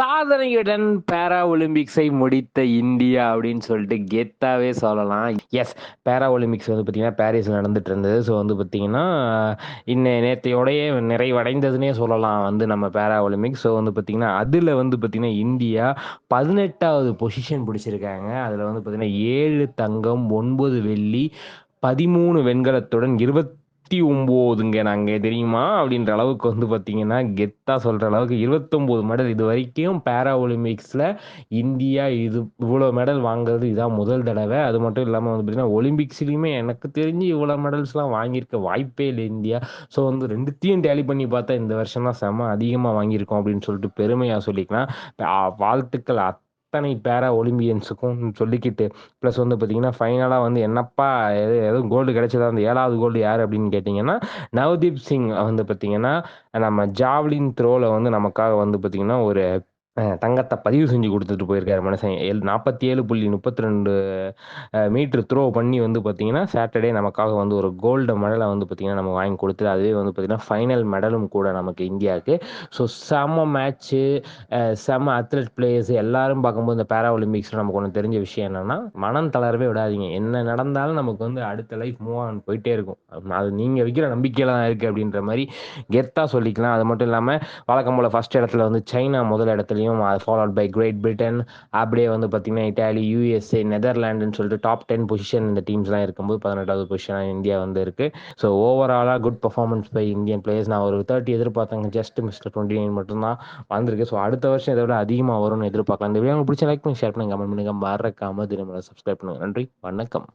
சாதனையுடன் பாரா ஒலிம்பிக்ஸை முடித்த இந்தியா அப்படின்னு சொல்லிட்டு கெத்தாவே சொல்லலாம். எஸ், பாரா ஒலிம்பிக்ஸ் வந்து பார்த்தீங்கன்னா பாரிஸ்ல நடந்துட்டு இருந்தது. ஸோ வந்து பார்த்தீங்கன்னா நேத்தையோடயே நிறைவடைந்ததுன்னே சொல்லலாம் வந்து நம்ம பாரா ஒலிம்பிக்ஸ். ஸோ வந்து பார்த்தீங்கன்னா அதில் வந்து பார்த்தீங்கன்னா இந்தியா 18வது பொசிஷன் பிடிச்சிருக்காங்க. அதில் வந்து பார்த்தீங்கன்னா 7 தங்கம், 9 வெள்ளி, 13 வெண்கலத்துடன் 29ங்க நாங்க தெரியுமா? அப்படின்ற அளவுக்கு வந்து பார்த்தீங்கன்னா, கெத்தா சொல்ற அளவுக்கு 29 மெடல் இதுவரைக்கும் பாரா ஒலிம்பிக்ஸ்ல இந்தியா இவ்வளோ மெடல் வாங்குறது இதான் முதல் தடவ. அது மட்டும் இல்லாம வந்து பார்த்தீங்கன்னா, ஒலிம்பிக்ஸ்லயுமே எனக்கு தெரிஞ்சு இவ்வளோ மெடல்ஸ்லாம் வாங்கியிருக்க வாய்ப்பே இல்ல இந்தியா. ஸோ வந்து 2த்தையும் டேலி பண்ணி பார்த்தா இந்த வருஷம் தான் செம அதிகமா வாங்கியிருக்கோம் அப்படின்னு சொல்லிட்டு பெருமையா சொல்லிக்கலாம். வாழ்த்துக்கள் அத்தனை பாரா ஒலிம்பியன்ஸுக்கும் சொல்லிக்கிட்டு ப்ளஸ் வந்து பார்த்தீங்கன்னா, ஃபைனலா வந்து என்னப்பா எதுவும் கோல்டு கிடைச்சதா? அந்த 7வது கோல்டு யாரு அப்படின்னு கேட்டீங்கன்னா, நவதீப் சிங் வந்து பார்த்தீங்கன்னா, நம்ம ஜாவ்லின் த்ரோல வந்து நமக்காக வந்து பார்த்தீங்கன்னா, ஒரு தங்கத்த பதிவு செஞ்சு குடுத்துட்டு போயிருக்காரு மனுஷன். 47.32 மீட்டர் த்ரோ பண்ணி வந்து பார்த்தீங்கன்னா, சாட்டர்டே நமக்காக வந்து ஒரு கோல்டு மெடல வந்து பார்த்தீங்கன்னா, நம்ம வாங்கி குடுத்து, அதுவே வந்து பார்த்தீங்கன்னா, ஃபைனல் மெடலும் கூட நமக்கு இந்தியாவுக்கு. ஸோ செம்ம மேட்ச்சு, செம்ம அத்லெட் பிளேயர்ஸ் எல்லாரும் பார்க்கும்போது இந்த பாரா ஒலிம்பிக்ஸ்ல நமக்கு ஒண்ணு தெரிஞ்ச விஷயம் என்னன்னா, மனம் தளரவே விடாதீங்க. என்ன நடந்தாலும் நமக்கு வந்து அடுத்த லைஃப் மூவ் ஆன் போயிட்டே இருக்கும். அது நீங்க வைக்கிற நம்பிக்கையில தான் இருக்கு அப்படின்ற மாரி கெத்தா சொல்லிக்கலாம். அது மட்டும் இல்லாம வழக்கம் போல ஃபர்ஸ்ட் இடத்துல வந்து சைனா முதல் இடத்துலயும், ஃபாலோட் பை கிரேட் பிரிட்டன், அப்படியே வந்து பார்த்தீங்கன்னா இட்டாலி, யுஎஸ்ஏ, நெதர்லாண்டுன்னு சொல்லிட்டு டாப் 10 பொசிஷன் இந்த டீம்ஸ்லாம் இருக்கும்போது 18வது பொசிஷனா இந்தியா வந்து இருக்கு. ஸோ ஓவராலா good performance by Indian players. நான் ஒரு 30 எதிர்பார்த்தேங்க. ஜஸ்ட் மிஸ்டர் 29 மட்டும் தான் வந்திருக்கு. ஸோ அடுத்த வருஷம் இதை விட அதிகமா வரும்னு எதிர்பார்க்கலாம். இந்த வீடியோ உங்களுக்கு பிடிச்ச லைக் பண்ணி ஷேர் பண்ணுங்க, கமெண்ட் பண்ணுங்க, மறக்காம தினமுறை சப்ஸ்கிரைப் பண்ணுங்க. நன்றி, வணக்கம்.